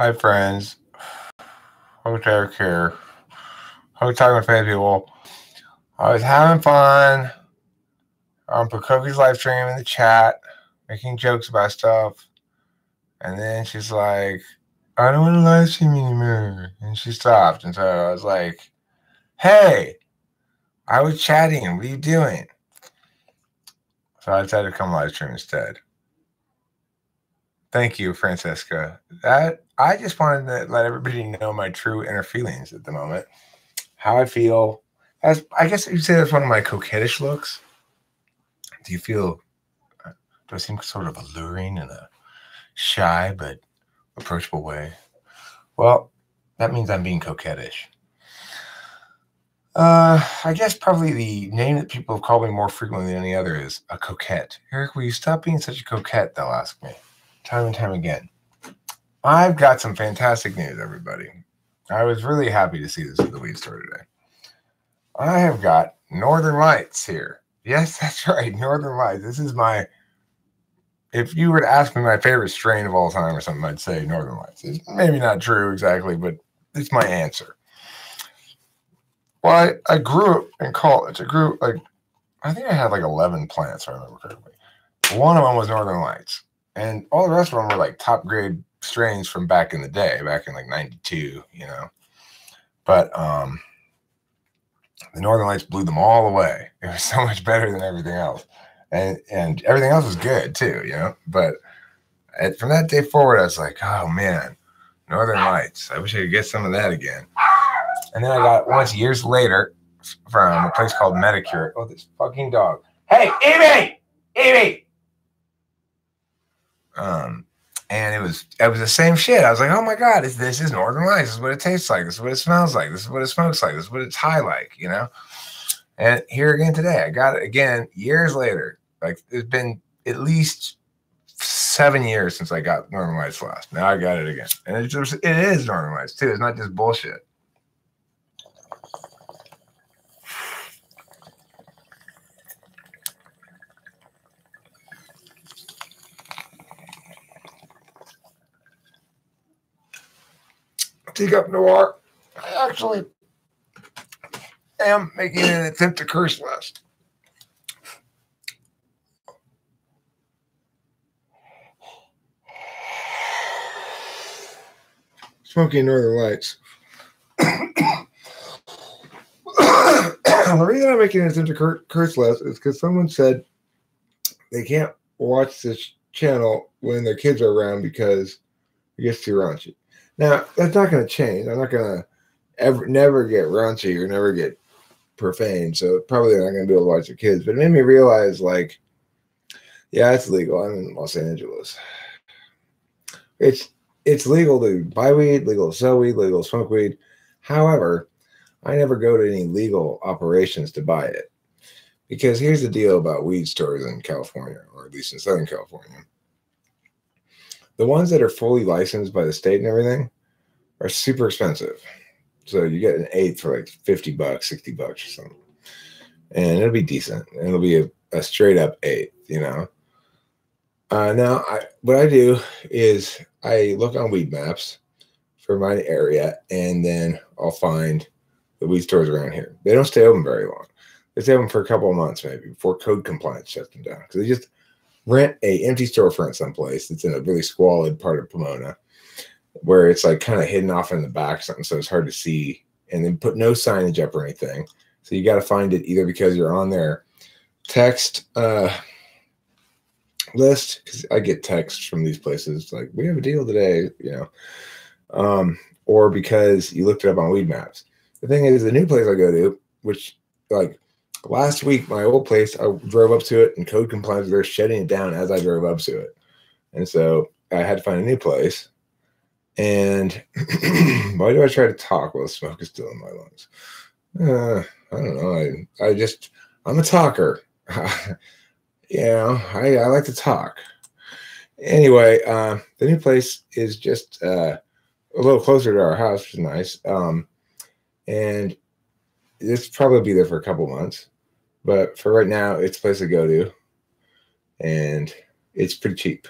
Hi, friends. Hotel care. Hotel with famous people. I was having fun. Put Cookie's live stream in the chat, making jokes about stuff. And then she's like, I don't want to live stream anymore. And she stopped. And so I was like, hey, I was chatting. What are you doing? So I decided to come live stream instead. Thank you, Francesca. I just wanted to let everybody know my true inner feelings at the moment. How I feel. As I guess you'd say that's one of my coquettish looks. Do you feel? Do I seem sort of alluring in a shy but approachable way? Well, that means I'm being coquettish. I guess probably the name that people have called me more frequently than any other is a coquette. Eric, will you stop being such a coquette? They'll ask me time and time again. I've got some fantastic news, everybody. I was really happy to see this at the weed store today. I have got Northern Lights here. Yes, that's right, Northern Lights. This is my, if you were to ask me my favorite strain of all time or something, I'd say Northern Lights. It's maybe not true exactly, but it's my answer. Well, I grew up in college. I think I had like 11 plants, if I remember correctly. One of them was Northern Lights. And all the rest of them were like top grade strains from back in the day, back in like 92, you know. But the Northern Lights blew them all away. It was so much better than everything else. And everything else was good too, you know. But from that day forward, I was like, oh man, Northern Lights. I wish I could get some of that again. And then I got once years later from a place called Medicure. Oh, this fucking dog. Hey, Evie! Evie! And it was the same shit. I was like, oh my God, this is Northern Lights. This is what it tastes like. This is what it smells like. This is what it smokes like. This is what it's high like, you know? And here again today, I got it again years later. Like it's been at least 7 years since I got Northern Lights last. Now I got it again. And it is Northern Lights too. It's not just bullshit. Teacup Noir. I actually am making an attempt to curse less. Smoking Northern Lights. The reason I'm making an attempt to curse less is because someone said they can't watch this channel when their kids are around because it gets too raunchy. Now, that's not going to change. I'm not going to never get raunchy or never get profane, so probably not going to be able to watch the kids. But it made me realize, like, yeah, it's legal. I'm in Los Angeles. It's legal to buy weed, legal to sell weed, legal to smoke weed. However, I never go to any legal operations to buy it. Because here's the deal about weed stores in California, or at least in Southern California. The ones that are fully licensed by the state and everything are super expensive. So you get an eighth for like $50, $60 or something. And it'll be decent. And it'll be a straight up eighth, you know. Now, what I do is I look on Weed Maps for my area, and then I'll find the weed stores around here. They don't stay open very long. They stay open for a couple of months maybe before code compliance shuts them down. Because they just rent a empty storefront someplace that's in a really squalid part of Pomona, where it's like kind of hidden off in the back, something so it's hard to see, and then put no signage up or anything. So you got to find it either because you're on their text list, because I get texts from these places like, we have a deal today, you know, or because you looked it up on Weed Maps. The thing is, the new place I go to, which like last week, my old place, I drove up to it and code compliance, they're shutting it down as I drove up to it. And so I had to find a new place. And why do I try to talk while the smoke is still in my lungs? I don't know. I'm a talker. You know, I like to talk. Anyway, the new place is just a little closer to our house, which is nice. And it's probably be there for a couple months. But for right now, it's a place to go to. And it's pretty cheap.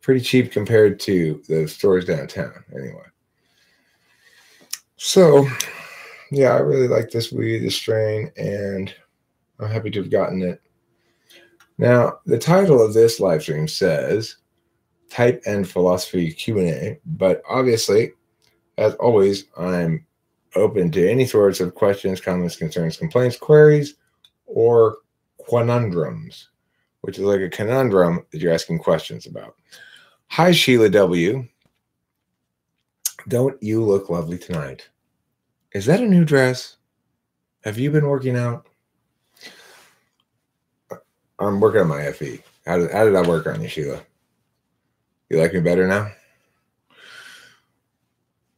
pretty cheap compared to the stores downtown, anyway. So, yeah, I really like this weed, this strain, and I'm happy to have gotten it. Now, the title of this live stream says Type and Philosophy Q&A, but obviously, as always, I'm open to any sorts of questions, comments, concerns, complaints, queries, or conundrums, which is like a conundrum that you're asking questions about. Hi, Sheila W. Don't you look lovely tonight? Is that a new dress? Have you been working out? I'm working on my FE. How did that work on you, Sheila? You like me better now?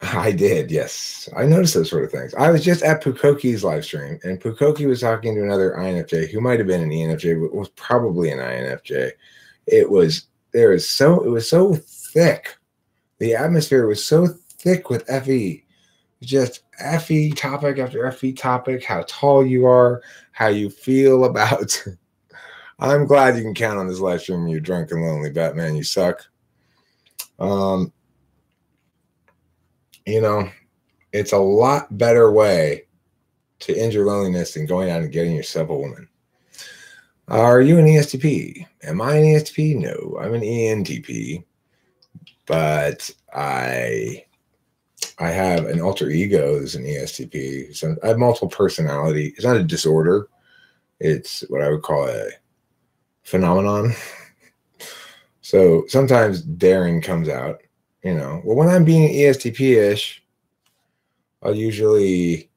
I did, yes. I noticed those sort of things. I was just at Pukoki's live stream, and Pukoki was talking to another INFJ who might have been an ENFJ, but was probably an INFJ. It was so thick. The atmosphere was so thick with FE. Just FE topic after FE topic, how tall you are, how you feel about. I'm glad you can count on this live stream. You're drunk and lonely, Batman. You suck. You know, it's a lot better way to end your loneliness than going out and getting yourself a woman. Are you an ESTP? Am I an ESTP? No, I'm an ENTP. But I have an alter ego as an ESTP. So I have multiple personality. It's not a disorder. It's what I would call a phenomenon. So sometimes daring comes out. You know, well, when I'm being ESTP-ish, I'll usually,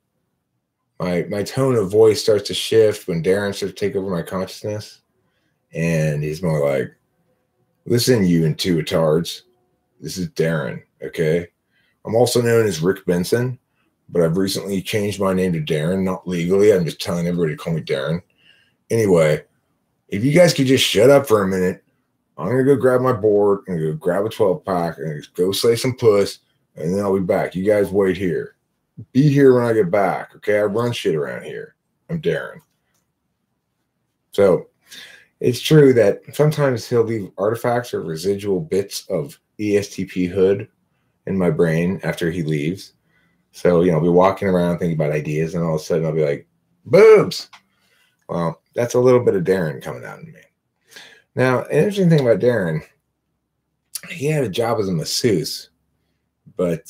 my tone of voice starts to shift when Darren starts to take over my consciousness. And he's more like, listen, you intuitards, this is Darren, okay? I'm also known as Rick Benson, but I've recently changed my name to Darren, not legally. I'm just telling everybody to call me Darren. Anyway, if you guys could just shut up for a minute, I'm going to go grab my board and go grab a 12-pack and go slay some puss, and then I'll be back. You guys wait here. Be here when I get back, okay? I run shit around here. I'm Darren. So it's true that sometimes he'll leave artifacts or residual bits of ESTP hood in my brain after he leaves. So, you know, I'll be walking around thinking about ideas, and all of a sudden I'll be like, boobs! Well, that's a little bit of Darren coming out in me. Now, an interesting thing about Darren, he had a job as a masseuse, but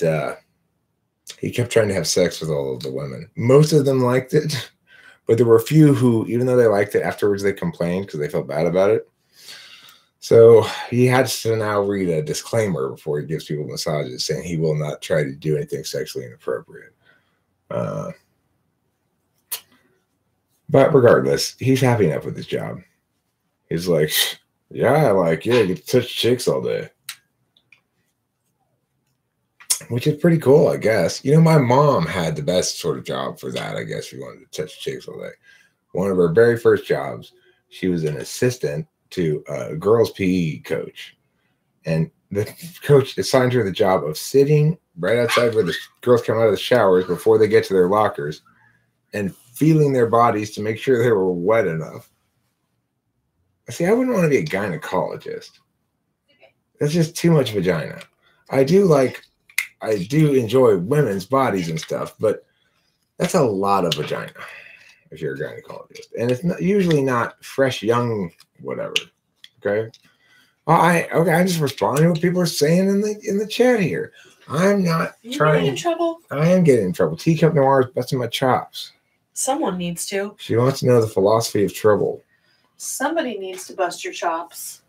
he kept trying to have sex with all of the women. Most of them liked it, but there were a few who, even though they liked it, afterwards they complained because they felt bad about it. So he had to now read a disclaimer before he gives people massages saying he will not try to do anything sexually inappropriate. But regardless, he's happy enough with his job. He's like, yeah, I get to touch chicks all day. Which is pretty cool, I guess. You know, my mom had the best sort of job for that, I guess, if you wanted to touch chicks all day. One of her very first jobs, she was an assistant to a girls' PE coach. And the coach assigned her the job of sitting right outside where the girls come out of the showers before they get to their lockers and feeling their bodies to make sure they were wet enough. See, I wouldn't want to be a gynecologist. That's just too much vagina. I do enjoy women's bodies and stuff, but that's a lot of vagina if you're a gynecologist. And it's usually not fresh, young, whatever. Okay? I'm just responding to what people are saying in the chat here. I'm not trying. Getting in trouble? I am getting in trouble. Teacup Noir is busting my chops. Someone needs to. She wants to know the philosophy of trouble. Somebody needs to bust your chops.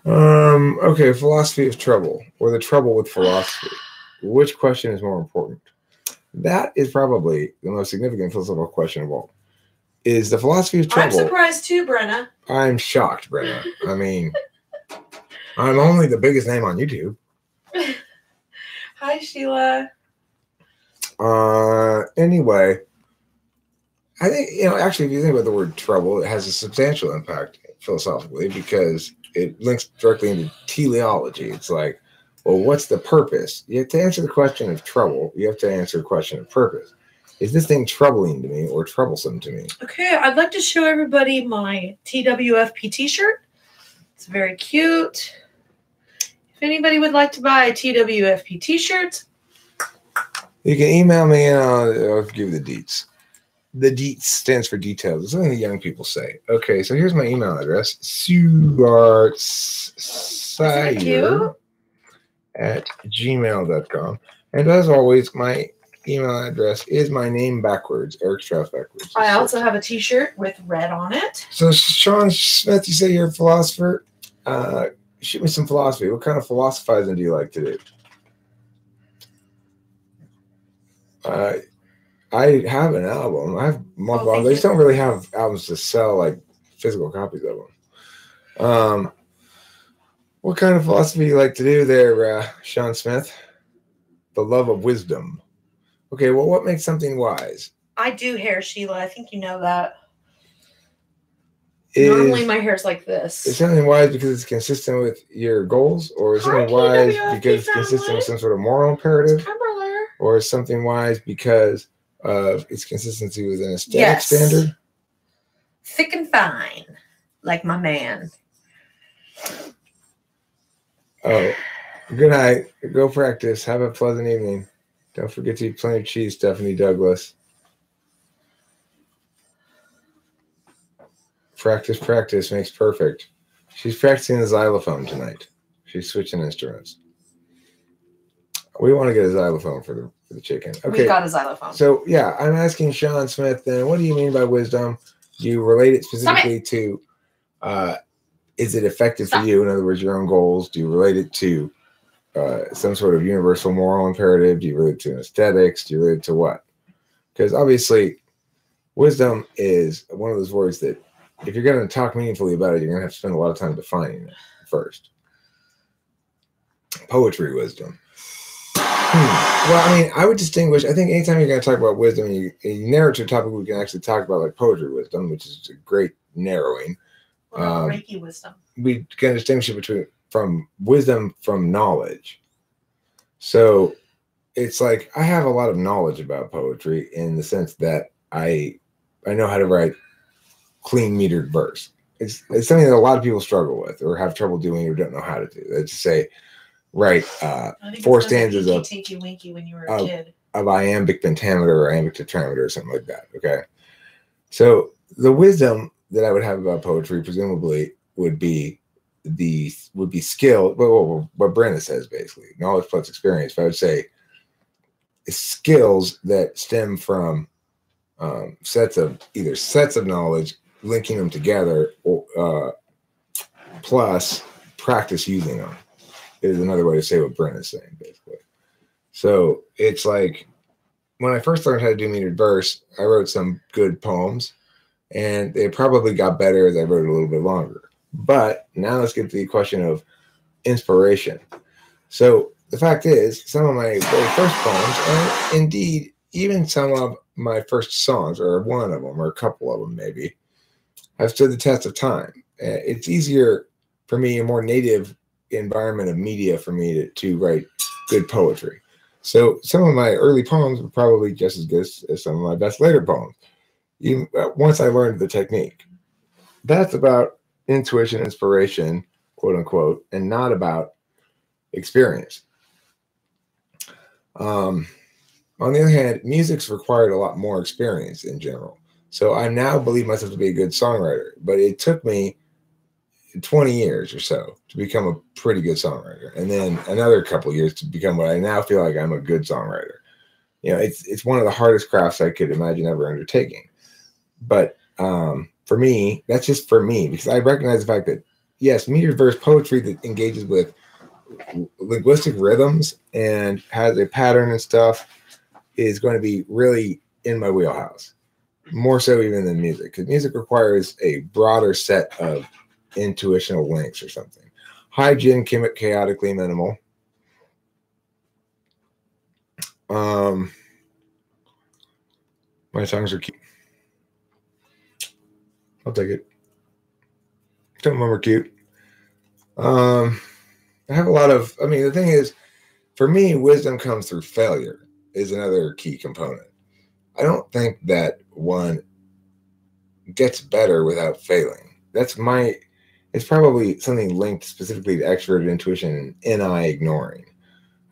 Okay, philosophy of trouble, or the trouble with philosophy. Which question is more important? That is probably the most significant philosophical question of all. Is the philosophy of trouble... I'm surprised too, Brenna. I'm shocked, Brenna. I mean, I'm only the biggest name on YouTube. Hi, Sheila. Anyway, I think, actually, if you think about the word trouble, it has a substantial impact philosophically because it links directly into teleology. It's like, well, what's the purpose? You have to answer the question of trouble. You have to answer the question of purpose. Is this thing troubling to me or troublesome to me? Okay, I'd like to show everybody my TWFP t-shirt. It's very cute. anybody would like to buy TWFP t-shirts, You can email me and I'll give you the deets. The deets stands for details. It's something the young people say. Okay, so here's my email address. suartsire@gmail.com. And as always, my email address is my name backwards, Eric Strauss backwards. I also have a t-shirt with red on it. So Sean Smith, you say you're a philosopher? Shoot me some philosophy. What kind of philosophizing do you like to do? I have an album. I have multiple albums. I just don't really have albums to sell, like physical copies of them. What kind of philosophy do you like to do there, Sean Smith? The love of wisdom. Okay, well, what makes something wise? I do hair, Sheila. I think you know that. Normally my hair's like this. Is something wise because it's consistent with your goals? Or is something wise because it's consistent with some sort of moral imperative? Or is something wise because of its consistency with an aesthetic standard? Thick and fine, like my man. Oh, good night. Go practice. Have a pleasant evening. Don't forget to eat plenty of cheese, Stephanie Douglas. Practice makes perfect. She's practicing the xylophone tonight. She's switching instruments. We want to get a xylophone for the chicken. Okay. We got a xylophone. So, yeah, I'm asking Sean Smith then, what do you mean by wisdom? Do you relate it specifically to, is it effective for you? In other words, your own goals. Do you relate it to some sort of universal moral imperative? Do you relate it to aesthetics? Do you relate it to what? Because obviously, wisdom is one of those words that if you're going to talk meaningfully about it, you're going to have to spend a lot of time defining it first. Poetry wisdom. Well, I mean, I would distinguish. I think anytime you're going to talk about wisdom, you narrow it to a topic we can actually talk about, like poetry wisdom, which is a great narrowing. Reiki wisdom. We can distinguish it from wisdom from knowledge. So it's like I have a lot of knowledge about poetry in the sense that I know how to write clean metered verse. It's something that a lot of people struggle with or have trouble doing or don't know how to do. Let's just say, write 4 stanzas of Tinky Winky when you were a kid. Of iambic pentameter or iambic tetrameter or something like that. Okay, so the wisdom that I would have about poetry presumably would be skill. Well, what Brenda says basically, knowledge plus experience. But I would say skills that stem from sets of knowledge, linking them together, or plus practice using them is another way to say what Brent is saying, basically. So it's like when I first learned how to do metered verse, I wrote some good poems, and they probably got better as I wrote a little bit longer. But now let's get to the question of inspiration. So the fact is, some of my very first poems, and indeed even some of my first songs, or one of them, or a couple of them maybe, have stood the test of time. It's easier for me, a more native environment of media for me to write good poetry. So some of my early poems were probably just as good as some of my best later poems, even once I learned the technique. That's about intuition, inspiration, quote unquote, and not about experience. On the other hand, music's required a lot more experience in general. So I now believe myself to be a good songwriter, but it took me 20 years or so to become a pretty good songwriter, and then another couple of years to become what I now feel like I'm a good songwriter. You know, it's one of the hardest crafts I could imagine ever undertaking. But for me, that's just for me, because I recognize the fact that, yes, metered verse poetry that engages with linguistic rhythms and has a pattern and stuff is going to be really in my wheelhouse, more so even than music, because music requires a broader set of intuitional links or something. Hi, Jin, chaotically minimal. My songs are cute. I'll take it. Some of them are cute. I have a lot of, I mean, the thing is, for me, wisdom comes through failure is another key component. I don't think that one gets better without failing. That's my it's probably something linked specifically to extroverted intuition and NI ignoring.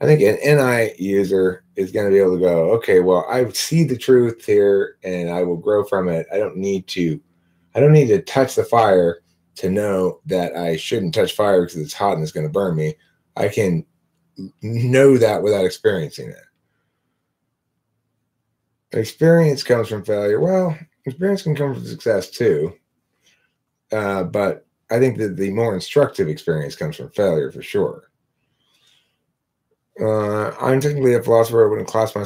I think an NI user is going to be able to go, okay, well, I see the truth here and I will grow from it. I don't need to touch the fire to know that I shouldn't touch fire because it's hot and it's going to burn me. I can know that without experiencing it. Experience comes from failure. Well, experience can come from success too. But I think that the more instructive experience comes from failure for sure. I'm technically a philosopher. I wouldn't classify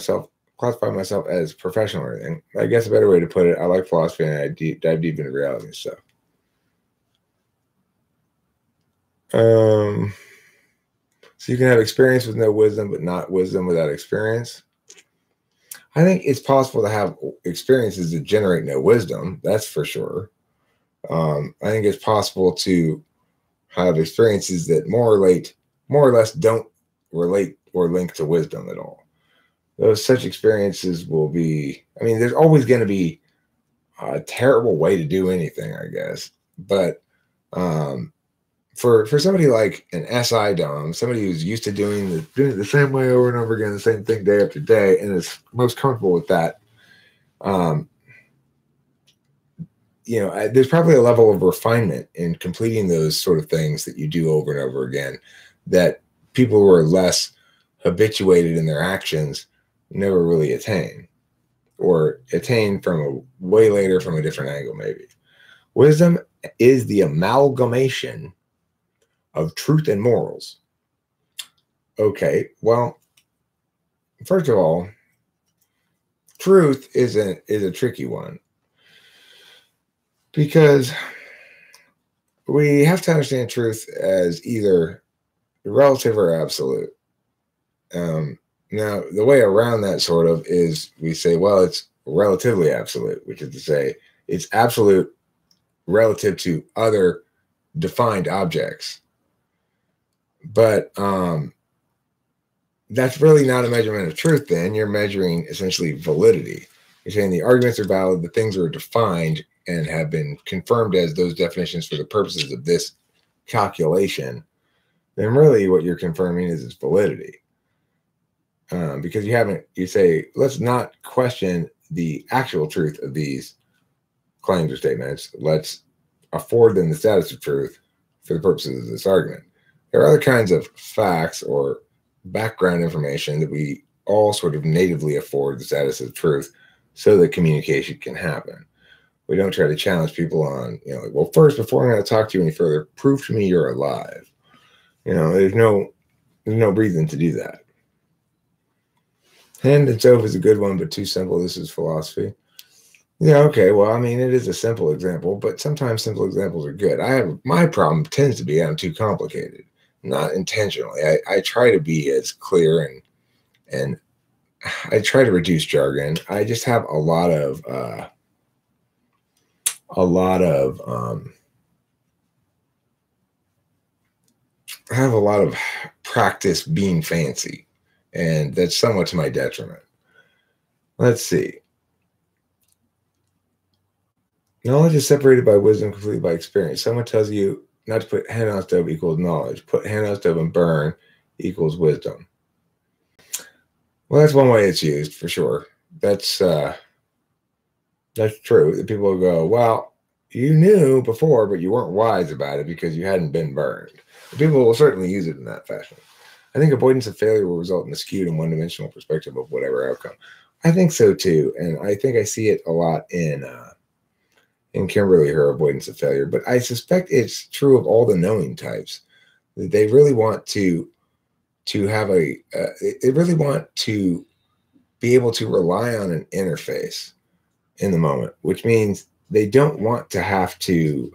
myself as professional or anything. I guess a better way to put it, I like philosophy and I dive deep into reality stuff. So you can have experience with no wisdom, but not wisdom without experience. I think it's possible to have experiences that generate no wisdom. That's for sure. I think it's possible to have experiences that more or less don't relate or link to wisdom at all. Those such experiences will be, I mean, there's always going to be a terrible way to do anything, I guess. But for somebody like an SI Dom, somebody who's used to doing it the same way over and over again, the same thing day after day, and is most comfortable with that, there's probably a level of refinement in completing those sort of things that you do over and over again that people who are less habituated in their actions never really attain, or attain from way later from a different angle maybe. Wisdom is the amalgamation of truth and morals. Okay, well, first of all, truth is a tricky one, because we have to understand truth as either relative or absolute. Now, the way around that sort of is we say, well, it's relatively absolute, which is to say it's absolute relative to other defined objects. But that's really not a measurement of truth then. You're measuring essentially validity. You're saying the arguments are valid, the things are defined and have been confirmed as those definitions for the purposes of this calculation. Then really what you're confirming is its validity. Because you say, let's not question the actual truth of these claims or statements. Let's afford them the status of truth for the purposes of this argument. There are other kinds of facts or background information that we all sort of natively afford the status of truth so that communication can happen. We don't try to challenge people on, well, first, before I'm going to talk to you any further, prove to me you're alive. There's no reason to do that. Hand and stove is a good one, but too simple. This is philosophy. Yeah, okay. Well, I mean, it is a simple example, but sometimes simple examples are good. My problem tends to be I'm too complicated, not intentionally. I try to be as clear and I try to reduce jargon. I just have a lot of practice being fancy, and that's somewhat to my detriment. Let's see. Knowledge is separated by wisdom, completely by experience. Someone tells you not to put hand on stove equals knowledge. Put hand on stove and burn equals wisdom. Well, that's one way it's used for sure. That's true. People will go, well, you knew before, but you weren't wise about it because you hadn't been burned. People will certainly use it in that fashion. I think avoidance of failure will result in a skewed and one-dimensional perspective of whatever outcome. I think so too, and I think I see it a lot in Kimberly, her avoidance of failure. But I suspect it's true of all the knowing types. They really want to have they really want to be able to rely on an interface in the moment, which means they don't want to have to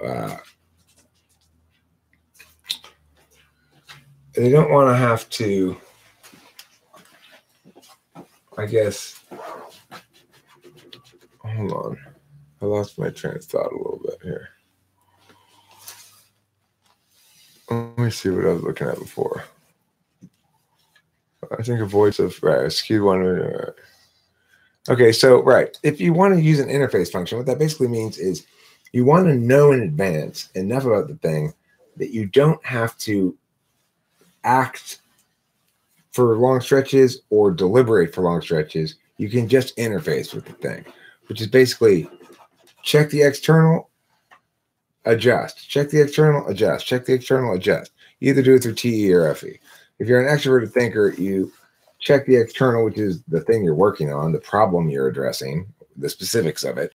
I guess, hold on, I lost my train of thought a little bit here. Let me see what I was looking at before. I think avoids of skewed one. Okay, so right, if you want to use an interface function, what that basically means is you want to know in advance enough about the thing that you don't have to act for long stretches or deliberate for long stretches. You can just interface with the thing, which is basically check the external, adjust, check the external, adjust, check the external, adjust. You either do it through TE or FE. If you're an extroverted thinker, you check the external, which is the thing you're working on, the problem you're addressing, the specifics of it.